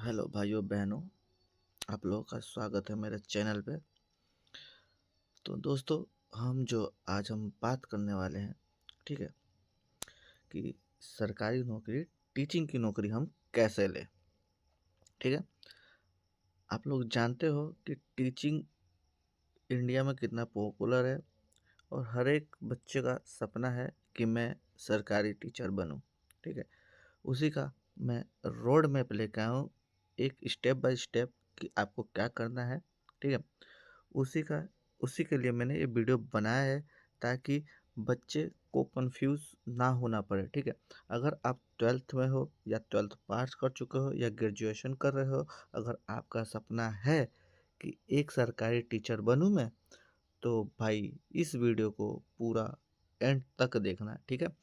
Hello भाइयों बहनों, आप लोगों का स्वागत है मेरे चैनल पे। तो दोस्तों, हम बात करने वाले हैं, ठीक है, कि सरकारी नौकरी, टीचिंग की नौकरी हम कैसे लें। ठीक है, आप लोग जानते हो कि टीचिंग इंडिया में कितना पॉपुलर है और हर एक बच्चे का सपना है कि मैं सरकारी टीचर बनूं। ठीक है, उसी का मैं रोड मैप लेकर आया हूँ, एक स्टेप बाय स्टेप कि आपको क्या करना है। ठीक है, उसी का उसी के लिए मैंने ये वीडियो बनाया है, ताकि बच्चे को कंफ्यूज ना होना पड़े। ठीक है, अगर आप 12th में हो या 12th पास कर चुके हो या ग्रेजुएशन कर रहे हो, अगर आपका सपना है कि एक सरकारी टीचर बनूं मैं, तो भाई इस वीडियो को पूरा एंड तक देखना है। ठीक है,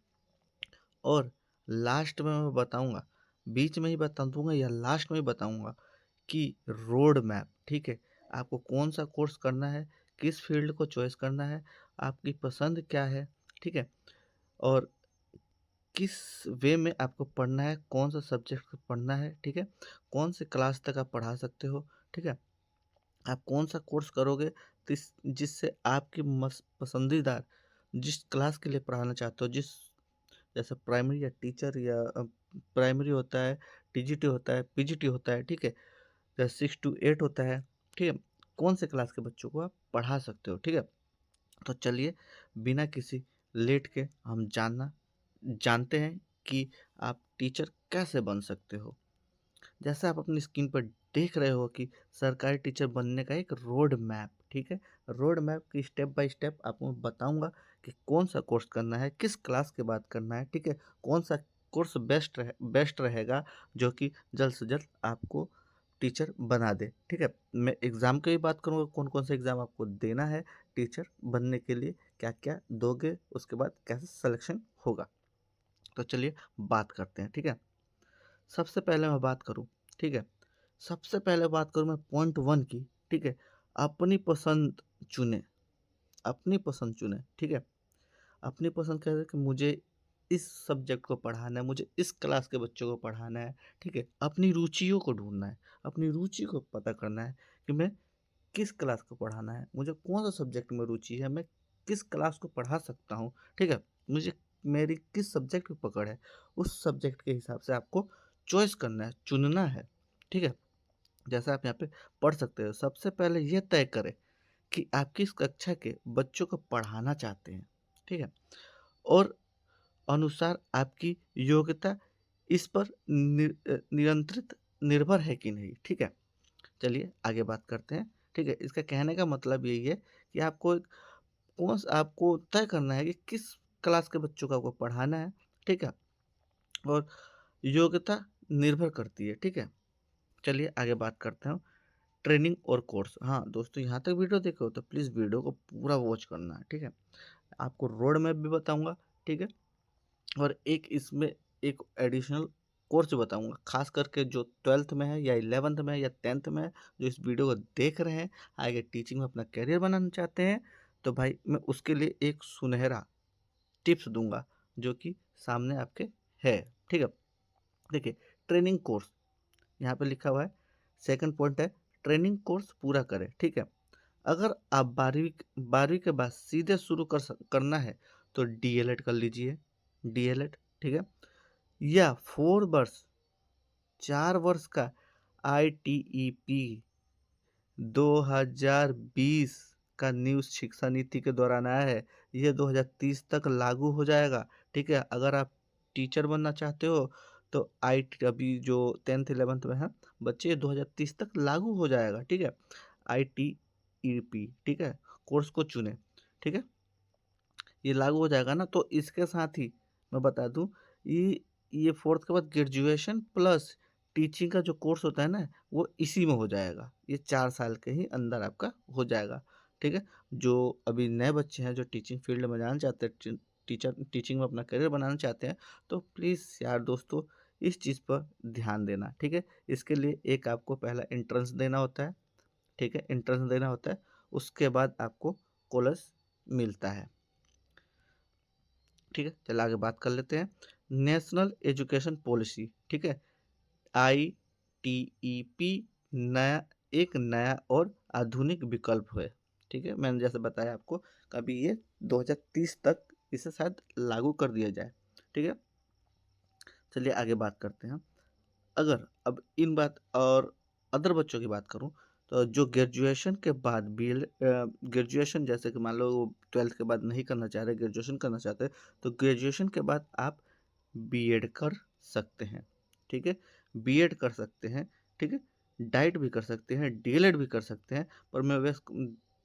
और लास्ट में मैं बताऊंगा, बीच में ही बता दूंगा या लास्ट में ही बताऊंगा कि रोड मैप, ठीक है, आपको कौन सा कोर्स करना है, किस फील्ड को चॉइस करना है, आपकी पसंद क्या है। ठीक है, और किस वे में आपको पढ़ना है, कौन सा सब्जेक्ट पढ़ना है। ठीक है, कौन से क्लास तक आप पढ़ा सकते हो। ठीक है, आप कौन सा कोर्स करोगे जिससे आपकी पसंदीदा जिस क्लास के लिए पढ़ाना चाहते हो, जिस जैसे प्राइमरी या टीचर या प्राइमरी होता है, टीजीटी होता है, पीजीटी होता है। ठीक है, या 6 to 8 होता है। ठीक है, कौन से क्लास के बच्चों को आप पढ़ा सकते हो। ठीक है, तो चलिए बिना किसी लेट के हम जानते हैं कि आप टीचर कैसे बन सकते हो। जैसे आप अपनी स्क्रीन पर देख रहे हो कि सरकारी टीचर बनने का एक रोड मैप। ठीक है, रोड मैप की स्टेप बाय स्टेप आपको मैं बताऊंगा कि कौन सा कोर्स करना है, किस क्लास के बाद करना है। ठीक है, कौन सा कोर्स बेस्ट रहेगा, जो कि जल्द से जल्द आपको टीचर बना दे। ठीक है, मैं एग्ज़ाम की भी बात करूँगा, कौन कौन से एग्ज़ाम आपको देना है टीचर बनने के लिए, क्या क्या दोगे, उसके बाद कैसे सिलेक्शन होगा। तो चलिए बात करते हैं। ठीक है, सबसे पहले मैं बात करूँ, ठीक है, सबसे पहले बात करूँ मैं पॉइंट 1 की। ठीक है, अपनी पसंद चुनें, अपनी पसंद चुनें। ठीक है, अपनी पसंद कह रहे कि मुझे इस सब्जेक्ट को पढ़ाना है, मुझे इस क्लास के बच्चों को पढ़ाना है। ठीक है, अपनी रुचियों को ढूंढना है, अपनी रुचि को पता करना है कि मैं किस क्लास को पढ़ाना है, मुझे कौन सा सब्जेक्ट में रुचि है, मैं किस क्लास को पढ़ा सकता हूँ। ठीक है, मुझे मेरी किस सब्जेक्ट में पकड़ है, उस सब्जेक्ट के हिसाब से आपको चॉइस करना है, चुनना है। ठीक है, जैसा आप यहाँ पे पढ़ सकते हो, सबसे पहले यह तय करें कि आप किस कक्षा के बच्चों को पढ़ाना चाहते हैं। ठीक है, और अनुसार आपकी योग्यता इस पर नियंत्रित निर्भर है कि नहीं। ठीक है, चलिए आगे बात करते हैं। ठीक है, इसका कहने का मतलब यही है कि आपको तय करना है कि किस क्लास के बच्चों को आपको पढ़ाना है। ठीक है, और योग्यता निर्भर करती है। ठीक है, चलिए आगे बात करते हैं ट्रेनिंग और कोर्स। हाँ दोस्तों, यहाँ तक वीडियो देखे हो तो प्लीज़ वीडियो को पूरा वॉच करना है। ठीक है, आपको रोड मैप भी बताऊंगा। ठीक है, और एक इसमें एक एडिशनल कोर्स बताऊंगा, खास करके जो 12th में है या 11th में है या 10th में है, जो इस वीडियो को देख रहे हैं, आगे टीचिंग में अपना करियर बनाना चाहते हैं, तो भाई मैं उसके लिए एक सुनहरा टिप्स दूंगा, जो कि सामने आपके है। ठीक है, देखिए, ट्रेनिंग कोर्स यहाँ पे लिखा हुआ है, सेकंड पॉइंट है ट्रेनिंग कोर्स पूरा करें। ठीक है, अगर आप 12वीं के बाद सीधे शुरू करना है तो डीएलएड कर लीजिए, डीएलएड। ठीक है, या 4 वर्ष, 4 वर्ष का आईटीईपी 2020 का न्यू शिक्षा नीति के दौरान आया है, यह 2030 तक लागू हो जाएगा। ठीक है, अगर आप टीचर बनना चाहते हो तो आई अभी जो 10th 11th में है बच्चे, ये 2030 तक लागू हो जाएगा। ठीक है, आईटीईपी, ठीक है, कोर्स को चुने। ठीक है, ये लागू हो जाएगा ना, तो इसके साथ ही मैं बता दूं, ये 4th के बाद ग्रेजुएशन प्लस टीचिंग का जो कोर्स होता है ना, वो इसी में हो जाएगा, ये 4 साल के ही अंदर आपका हो जाएगा। ठीक है, जो अभी नए बच्चे हैं जो टीचिंग फील्ड में जाना चाहते हैं, टीचिंग में अपना करियर बनाना चाहते हैं, तो प्लीज़ यार दोस्तों इस चीज़ पर ध्यान देना। ठीक है, इसके लिए एक आपको पहला एंट्रेंस देना होता है। ठीक है, एंट्रेंस देना होता है, उसके बाद आपको कॉलेज मिलता है। ठीक है, चलिए आगे बात कर लेते हैं नेशनल एजुकेशन पॉलिसी। ठीक है, आई टीईपी एक नया और आधुनिक विकल्प है। ठीक है, मैंने जैसे बताया आपको, कभी ये 2030 तक इसे शायद लागू कर दिया जाए। ठीक है, चलिए आगे बात करते हैं। अगर अब इन बात और अदर बच्चों की बात करूं, तो जो ग्रेजुएशन के बाद ग्रेजुएशन, जैसे कि मान लो वो 12th के बाद नहीं करना चाह रहे, ग्रेजुएशन करना चाहते हैं, तो ग्रेजुएशन के बाद आप बीएड कर सकते हैं। ठीक है, बीएड कर सकते हैं। ठीक है, डाइट भी कर सकते हैं, डीएलएड भी कर सकते हैं। पर मैं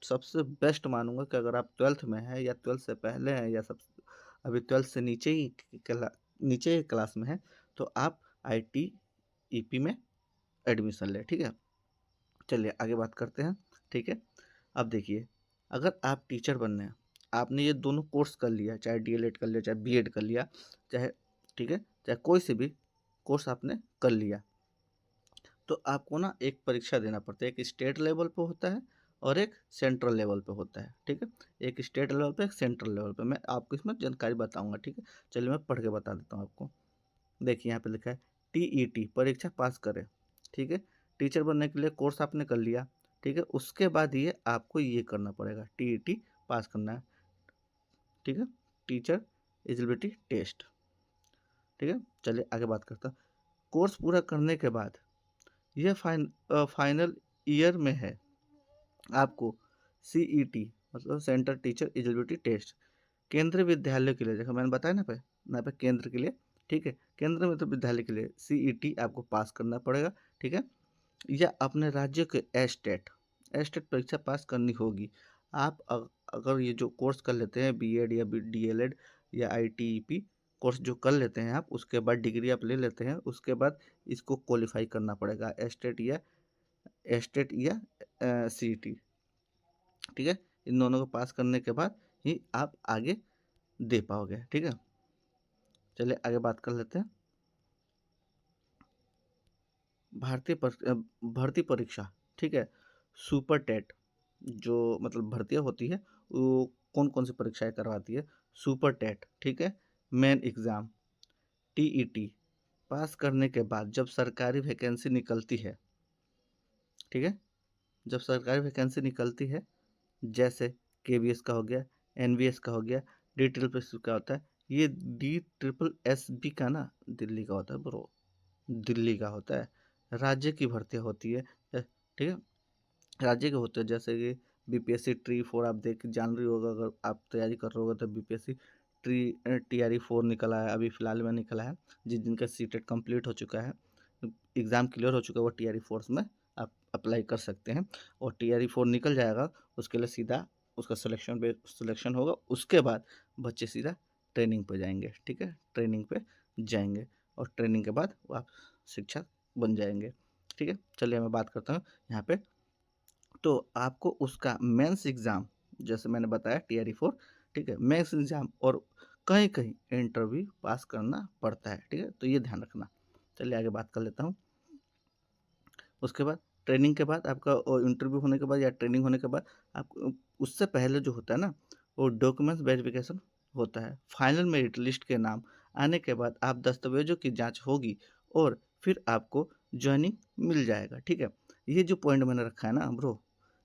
सबसे बेस्ट मानूंगा कि अगर आप 12th में हैं या 12th से पहले हैं या सब अभी 12th से नीचे ही क्लास में है, तो आप आईटीईपी में एडमिशन ले। ठीक है, चलिए आगे बात करते हैं। ठीक है, अब देखिए, अगर आप टीचर बनने हैं, आपने ये दोनों कोर्स कर लिया, चाहे डीएलएड कर लिया, चाहे बीएड कर लिया, चाहे, ठीक है, चाहे कोई से भी कोर्स आपने कर लिया, तो आपको ना एक परीक्षा देना पड़ता है। एक स्टेट लेवल पे होता है और एक सेंट्रल लेवल पे होता है। ठीक है, एक स्टेट लेवल पे, एक सेंट्रल लेवल पे। मैं आपको इसमें जानकारी बताऊंगा। ठीक है, चलिए मैं पढ़ के बता देता हूँ आपको। देखिए यहाँ पे लिखा है टीईटी परीक्षा पास करें। ठीक है, टीचर बनने के लिए कोर्स आपने कर लिया। ठीक है, उसके बाद ये आपको ये करना पड़ेगा, टीईटी पास करना है। ठीक है, टीचर एलिजिबिलिटी टेस्ट। ठीक है, चलिए आगे बात करता हूँ। कोर्स पूरा करने के बाद यह फाइनल ईयर में है, आपको सीईटी मतलब सेंटर टीचर एलिजिबिलिटी टेस्ट केंद्रीय विद्यालय के लिए, जैसे मैंने बताया ना पे यहाँ पे केंद्र के लिए। ठीक है, केंद्र मतलब विद्यालय के लिए सीईटी आपको पास करना पड़ेगा। ठीक है, या अपने राज्य के एस्टेट परीक्षा पास करनी होगी। आप अगर ये जो कोर्स कर लेते हैं, बीएड या डीएलएड या आईटीईपी कोर्स जो कर लेते हैं आप, उसके बाद डिग्री आप ले लेते हैं, उसके बाद इसको क्वालिफाई करना पड़ेगा, एस्टेट या सीईटी। ठीक है, इन दोनों को पास करने के बाद ही आप आगे दे पाओगे। ठीक है, चलिए आगे बात कर लेते हैं। भर्ती परीक्षा। ठीक है, सुपर टेट जो मतलब भर्तियाँ होती है, वो कौन कौन सी परीक्षाएं करवाती है? Super TET. ठीक है, मेन एग्ज़ाम, टीईटी पास करने के बाद जब सरकारी वैकेंसी निकलती है, ठीक है, जब सरकारी वैकेंसी निकलती है, जैसे केवीएस का हो गया, एनवीएस का हो गया, डी ट्रिपल एस का होता है, ये डी ट्रिपल एस बी का ना दिल्ली का होता है ब्रो, दिल्ली का होता है। राज्य की भर्तियाँ होती है, ठीक है, राज्य के होते हैं। जैसे कि बीपीएससी ट्री 4 आप देख जान रही होगा, अगर आप तैयारी कर रहे होगे तो बीपीएससी टीआरई 4 निकला है, अभी फिलहाल में निकला है। जिनका सीटेट कंप्लीट हो चुका है, एग्ज़ाम क्लियर हो चुका है, वो टीआरई 4 में आप अप्लाई कर सकते हैं। और टीआरई 4 निकल जाएगा, उसके लिए सीधा उसका सिलेक्शन होगा, उसके बाद बच्चे सीधा ट्रेनिंग पे जाएंगे। ठीक है, ट्रेनिंग पे जाएंगे और ट्रेनिंग के बाद वो आप शिक्षक बन जाएंगे। ठीक है, चलिए मैं बात करता हूँ यहाँ पे। तो आपको उसका मेंस एग्ज़ाम, जैसे मैंने बताया टीआरई 4, ठीक है, मेंस एग्ज़ाम और कहीं कहीं इंटरव्यू पास करना पड़ता है। ठीक है, तो ये ध्यान रखना। चलिए आगे बात कर लेता हूँ। उसके बाद ट्रेनिंग के बाद आपका इंटरव्यू होने के बाद या ट्रेनिंग होने के बाद आप उससे पहले जो होता है ना, वो डॉक्यूमेंट्स वेरिफिकेशन होता है। फाइनल मेरिट लिस्ट के नाम आने के बाद आप दस्तावेजों की जांच होगी और फिर आपको ज्वाइनिंग मिल जाएगा। ठीक है, ये जो पॉइंट मैंने रखा है ना ब्रो,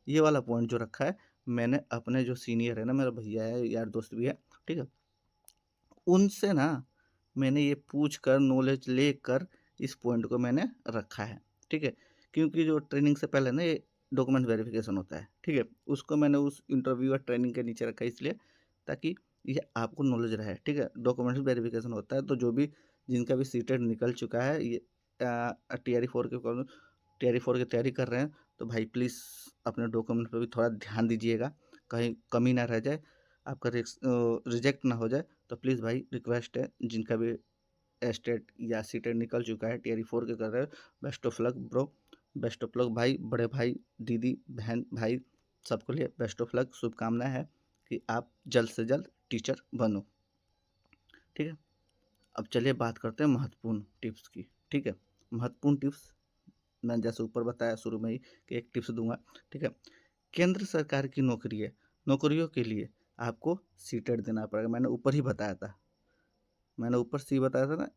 ये वाला पॉइंट जो रखा है, मैंने अपने जो सीनियर है ना, मेरा भैया है, यार दोस्त भी है, ठीक है, उनसे ना मैंने ये पूछ कर नॉलेज लेकर इस पॉइंट को मैंने रखा है। ठीक है, क्योंकि जो ट्रेनिंग से पहले ना ये डॉक्यूमेंट वेरिफिकेशन होता है। ठीक है, उसको मैंने उस इंटरव्यू और ट्रेनिंग के नीचे रखा है, इसलिए ताकि ये आपको नॉलेज रहे। ठीक है, डॉक्यूमेंट वेरिफिकेशन होता है, तो जो भी जिनका भी सीटेट निकल चुका है, ये टीआरई 4 की तैयारी कर रहे हैं, तो भाई प्लीज़ अपने डॉक्यूमेंट पर भी थोड़ा ध्यान दीजिएगा, कहीं कमी ना रह जाए, आपका रिजेक्ट ना हो जाए। तो प्लीज़ भाई रिक्वेस्ट है, जिनका भी एस्टेट या सीटेट निकल चुका है, टीआरई 4 के कर रहे हो, best of luck bro, best of luck भाई, बड़े भाई, दीदी, बहन, भाई, सबके लिए बेस्ट ऑफ लक, शुभकामनाएं है कि आप जल्द से जल्द टीचर बनो। ठीक है, अब चलिए बात करते हैं महत्वपूर्ण टिप्स की। ठीक है, महत्वपूर्ण टिप्स मैंने जैसे ऊपर बताया शुरू में ही कि एक टिप्स दूंगा। ठीक है, केंद्र सरकार की नौकरियों के लिए आपको सीटेट देना पड़ेगा, मैंने ऊपर ही बताया था। मैंने ऊपर सी बताया था ना,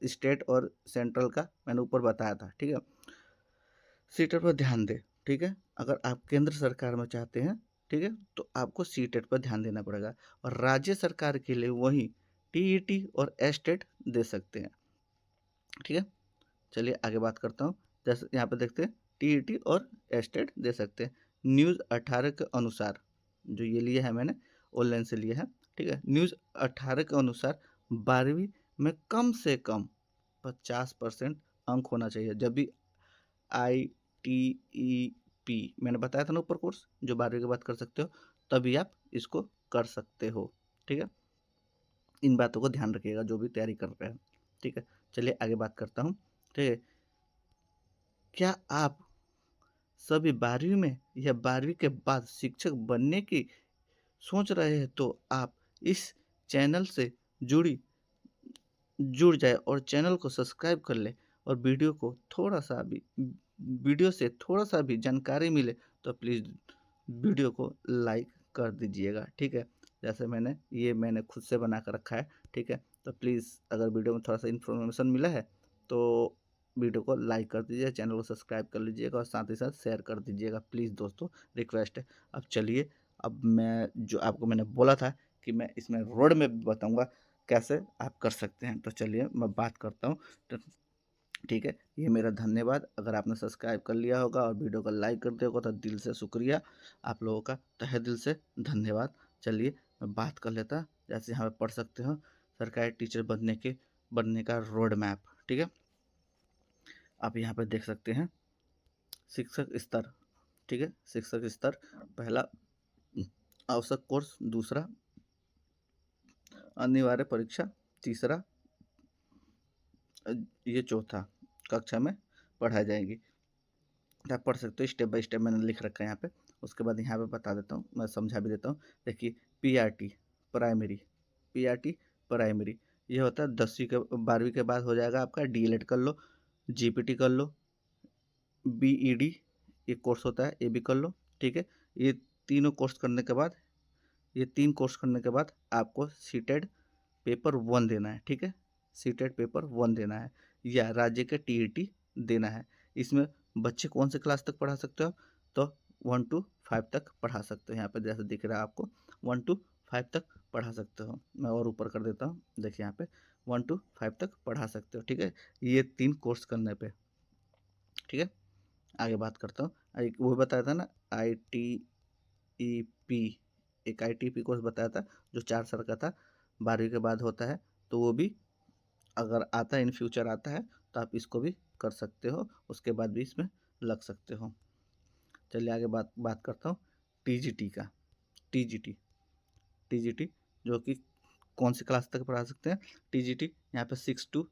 स्टेट और सेंट्रल का मैंने ऊपर बताया था, ठीक है। सीटेट पर ध्यान दें, ठीक है। अगर आप केंद्र सरकार में चाहते हैं, ठीक है, तो आपको सीटेट पर ध्यान देना पड़ेगा। और राज्य सरकार के लिए वही टीईटी और एस्टेट दे सकते हैं, ठीक है। चलिए आगे बात करता हूँ। जैसे यहाँ पे देखते हैं टीईटी और एस्टेट दे सकते हैं। न्यूज़ 18 के अनुसार, जो ये लिया है मैंने ऑनलाइन से लिया है, ठीक है। न्यूज़ 18 के अनुसार 12वीं में कम से कम 50% अंक होना चाहिए। जब भी ITEP मैंने बताया था ना ऊपर कोर्स, जो 12वीं के बाद कर सकते हो, तभी आप इसको कर सकते हो, ठीक है। इन बातों को ध्यान रखिएगा जो भी तैयारी कर रहे हैं, ठीक है। चलिए आगे बात करता हूँ, ठीक है। क्या आप सभी 12वीं में या 12वीं के बाद शिक्षक बनने की सोच रहे हैं, तो आप इस चैनल से जुड़ जाए और चैनल को सब्सक्राइब कर ले, और वीडियो से थोड़ा सा भी जानकारी मिले तो प्लीज़ वीडियो को लाइक कर दीजिएगा, ठीक है। जैसे मैंने खुद से बना कर रखा है, ठीक है। तो प्लीज़ अगर वीडियो में थोड़ा सा इन्फॉर्मेशन मिला है तो वीडियो को लाइक कर दीजिए, चैनल को सब्सक्राइब कर लीजिएगा और साथ ही साथ शेयर कर दीजिएगा, प्लीज़ दोस्तों, रिक्वेस्ट है। अब चलिए, अब मैं जो आपको मैंने बोला था कि मैं इसमें रोड में बताऊंगा कैसे आप कर सकते हैं, तो चलिए मैं बात करता हूँ। तो ठीक है, ये मेरा धन्यवाद। अगर आपने सब्सक्राइब कर लिया होगा और वीडियो को लाइक कर दिया होगा तो दिल से शुक्रिया, आप लोगों का तहे दिल से धन्यवाद। चलिए मैं बात कर लेता, जैसे यहाँ पे पढ़ सकते हो सरकारी टीचर बनने का रोड मैप, ठीक है। आप यहाँ पे देख सकते हैं शिक्षक स्तर, ठीक है। शिक्षक स्तर पहला आवश्यक कोर्स, दूसरा अनिवार्य परीक्षा, तीसरा ये चौथा कक्षा में पढ़ाई जाएगी। आप पढ़ सकते हो, स्टेप बाय स्टेप मैंने लिख रखा है यहाँ पे। उसके बाद यहाँ पे बता देता हूँ, मैं समझा भी देता हूँ। देखिए पीआरटी प्राइमरी, पीआरटी प्राइमरी ये होता है 10वीं के 12वीं के बाद हो जाएगा आपका। डीएलएड कर लो, जीपीटी कर लो, बीईडी ये कोर्स होता है, ये भी कर लो, ठीक है। ये तीनों कोर्स करने के बाद, ये 3 कोर्स करने के बाद आपको सीटेड पेपर 1 देना है, ठीक है। सीटेड पेपर 1 देना है या राज्य के टीईटी देना है। इसमें बच्चे कौन से क्लास तक पढ़ा सकते हो, तो 1 to 5 तक पढ़ा सकते हो। यहाँ पे जैसे दिख रहा है आपको 1 to 5 तक पढ़ा सकते हो। मैं और ऊपर कर देता हूँ, देखिए यहाँ पे 1 to 5 तक पढ़ा सकते हो, ठीक है। ये 3 कोर्स करने पे, ठीक है। आगे बात करता हूँ, वो बताया था ना ITEP, एक ITP कोर्स बताया था जो 4 साल का था, 12वीं के बाद होता है। तो वो भी अगर आता है, इन फ्यूचर आता है, तो आप इसको भी कर सकते हो, उसके बाद भी इसमें लग सकते हो। चलिए आगे बात करता हूँ टीजीटी का। टीजीटी जो कि कौन सी क्लास तक पढ़ा सकते हैं। टीजीटी यहाँ पे 6 to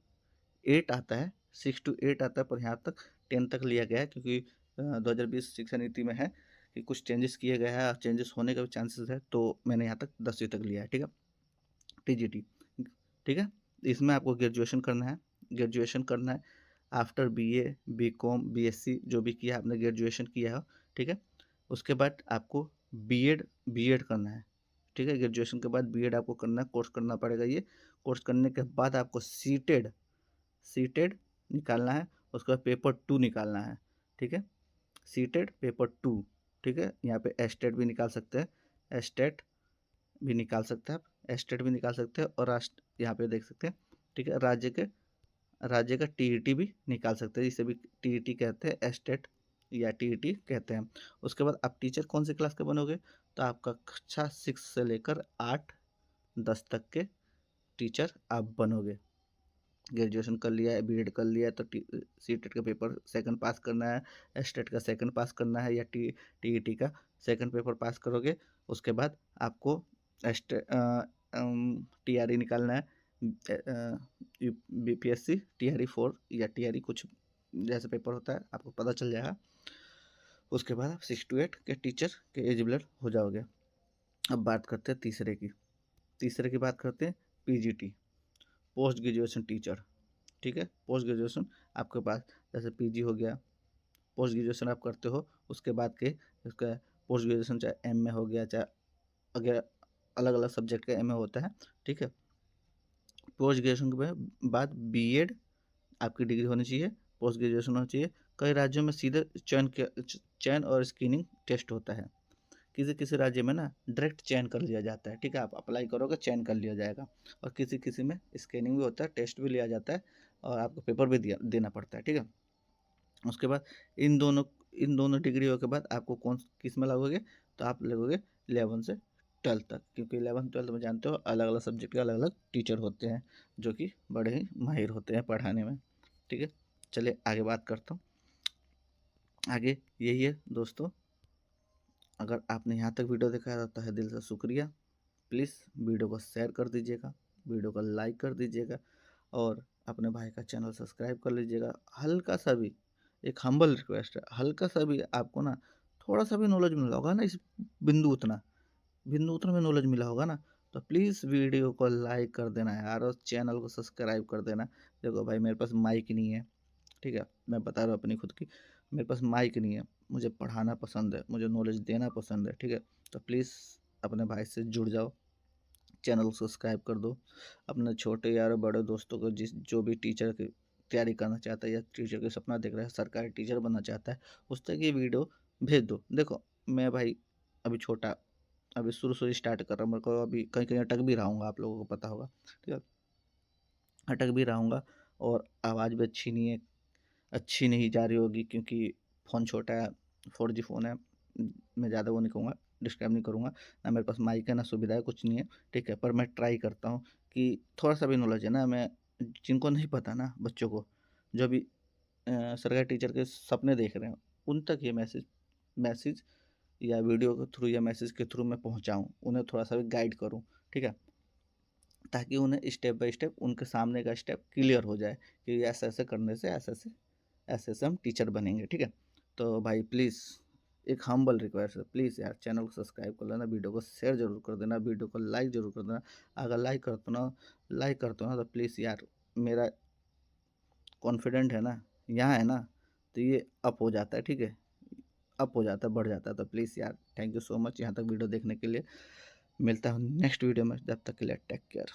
8 आता है, 6 to 8 आता है, पर यहाँ तक 10 तक लिया गया है क्योंकि 2020 शिक्षा नीति में है कि कुछ चेंजेस किए गए हैं, चेंजेस होने का भी चांसेस है, तो मैंने यहाँ तक 10वीं तक लिया है, ठीक है। टीजीटी, ठीक है। इसमें आपको ग्रेजुएशन करना है आफ्टर बीए, बीकॉम, बीएससी जो भी किया आपने, ग्रेजुएशन किया है, ठीक है। उसके बाद आपको बीएड करना है, ठीक है। ग्रेजुएशन के बाद बीएड आपको करना है, कोर्स करना पड़ेगा। ये कोर्स करने के बाद आपको सीटेड निकालना है, उसके बाद पेपर 2 निकालना है, ठीक है। सीटेड पेपर 2, ठीक है। यहाँ पे एस्टेट भी निकाल सकते हैं, एस्टेट भी निकाल सकते हैं आप, एस्टेट भी निकाल सकते हैं, और राष्ट्र यहाँ पे देख सकते हैं, ठीक है। राज्य का टीईटी भी निकाल सकते हैं, जिसे भी टीईटी कहते हैं, एस्टेट या टीईटी कहते हैं। उसके बाद आप टीचर कौन सी क्लास के बनोगे, तो आपका कक्षा 6 से लेकर 8-10 तक के टीचर आप बनोगे। ग्रेजुएशन कर लिया है, बीएड कर लिया है, तो सीटेट का पेपर सेकंड पास करना है, एस्टेट का सेकंड पास करना है, या टीईटी का सेकंड पेपर पास करोगे। उसके बाद आपको टीआरई निकालना है, बीपीएससी टीआरई 4 या टीआरई कुछ जैसे पेपर होता है, आपको पता चल जाएगा। उसके बाद आप 6 to 8 के टीचर के एलिजिबल हो जाओगे। अब बात करते हैं तीसरे की बात करते हैं पीजीटी, पोस्ट ग्रेजुएशन टीचर, ठीक है। पोस्ट ग्रेजुएशन आपके पास जैसे पीजी हो गया, पोस्ट ग्रेजुएशन आप करते हो, उसके बाद के उसका पोस्ट ग्रेजुएशन चाहे एमए हो गया, चाहे अगर अलग अलग सब्जेक्ट का एमए होता है, ठीक है। पोस्ट ग्रेजुएशन के बाद बीएड आपकी डिग्री होनी चाहिए, पोस्ट ग्रेजुएशन होना चाहिए। कई राज्यों में सीधे चयन और स्क्रीनिंग टेस्ट होता है। किसी किसी राज्य में ना डायरेक्ट चयन कर लिया जाता है, ठीक है, आप अप्लाई करोगे चयन कर लिया जाएगा। और किसी किसी में स्क्रीनिंग भी होता है, टेस्ट भी लिया जाता है और आपको पेपर भी देना पड़ता है, ठीक है। उसके बाद इन दोनों डिग्रियों के बाद आपको कौन किस में लगोगे, तो आप लगोगे 11 से 12 तक, क्योंकि 11 12 में जानते हो अलग अलग सब्जेक्ट के अलग अलग टीचर होते हैं जो कि बड़े ही माहिर होते हैं पढ़ाने में, ठीक है। चलिए आगे बात करता हूँ। आगे यही है दोस्तों, अगर आपने यहाँ तक वीडियो देखा है तो है दिल से शुक्रिया। प्लीज़ वीडियो को शेयर कर दीजिएगा, वीडियो को लाइक कर दीजिएगा और अपने भाई का चैनल सब्सक्राइब कर लीजिएगा। हल्का सा भी, एक हम्बल रिक्वेस्ट है, हल्का सा भी आपको ना थोड़ा सा भी नॉलेज मिला होगा ना, इस बिंदु उतना में नॉलेज मिला होगा ना, तो प्लीज़ वीडियो को लाइक कर देना यार और चैनल को सब्सक्राइब कर देना। देखो भाई मेरे पास माइक नहीं है, ठीक है, मैं बता रहा हूँ अपनी खुद की, मेरे पास माइक नहीं है, मुझे पढ़ाना पसंद है, मुझे नॉलेज देना पसंद है, ठीक है। तो प्लीज़ अपने भाई से जुड़ जाओ, चैनल को सब्सक्राइब कर दो। अपने छोटे यार बड़े दोस्तों को जो भी टीचर की तैयारी करना चाहता है या टीचर का सपना देख रहा है, सरकारी टीचर बनना चाहता है, उस तक ये वीडियो भेज दो। देखो मैं भाई अभी छोटा, अभी शुरू से स्टार्ट कर रहा हूँ, मेरे को अभी कहीं कहीं अटक भी रहूँगा, आप लोगों को पता होगा, ठीक है, अटक भी रहूँगा और आवाज़ भी अच्छी नहीं जा रही होगी क्योंकि फ़ोन छोटा है, 4G फ़ोन है। मैं ज़्यादा वो नहीं कहूँगा, डिस्क्राइब नहीं करूँगा, ना मेरे पास माइक है ना सुविधा है, कुछ नहीं है, ठीक है। पर मैं ट्राई करता हूँ कि थोड़ा सा भी नॉलेज है ना, मैं जिनको नहीं पता ना बच्चों को, जो अभी सरकारी टीचर के सपने देख रहे हैं, उन तक ये मैसेज मैसेज या वीडियो के थ्रू या मैसेज के थ्रू मैं पहुँचाऊँ, उन्हें थोड़ा सा भी गाइड करूँ, ठीक है, ताकि उन्हें स्टेप बाय स्टेप उनके सामने का स्टेप क्लियर हो जाए कि ऐसे ऐसे करने से ऐसे ऐसे हम टीचर बनेंगे, ठीक है। तो भाई प्लीज़ एक हम्बल रिक्वेस्ट है, प्लीज़ यार चैनल को सब्सक्राइब कर लेना, वीडियो को शेयर जरूर कर देना, वीडियो को लाइक जरूर कर देना। अगर लाइक करते हो ना तो प्लीज़ यार, मेरा कॉन्फिडेंट है ना, यहाँ है ना, तो ये अप हो जाता है, ठीक है, अप हो जाता है, बढ़ जाता है। तो प्लीज़ यार थैंक यू सो मच यहाँ तक वीडियो देखने के लिए। मिलता हूँ नेक्स्ट वीडियो में, जब तक के लिए टेक केयर।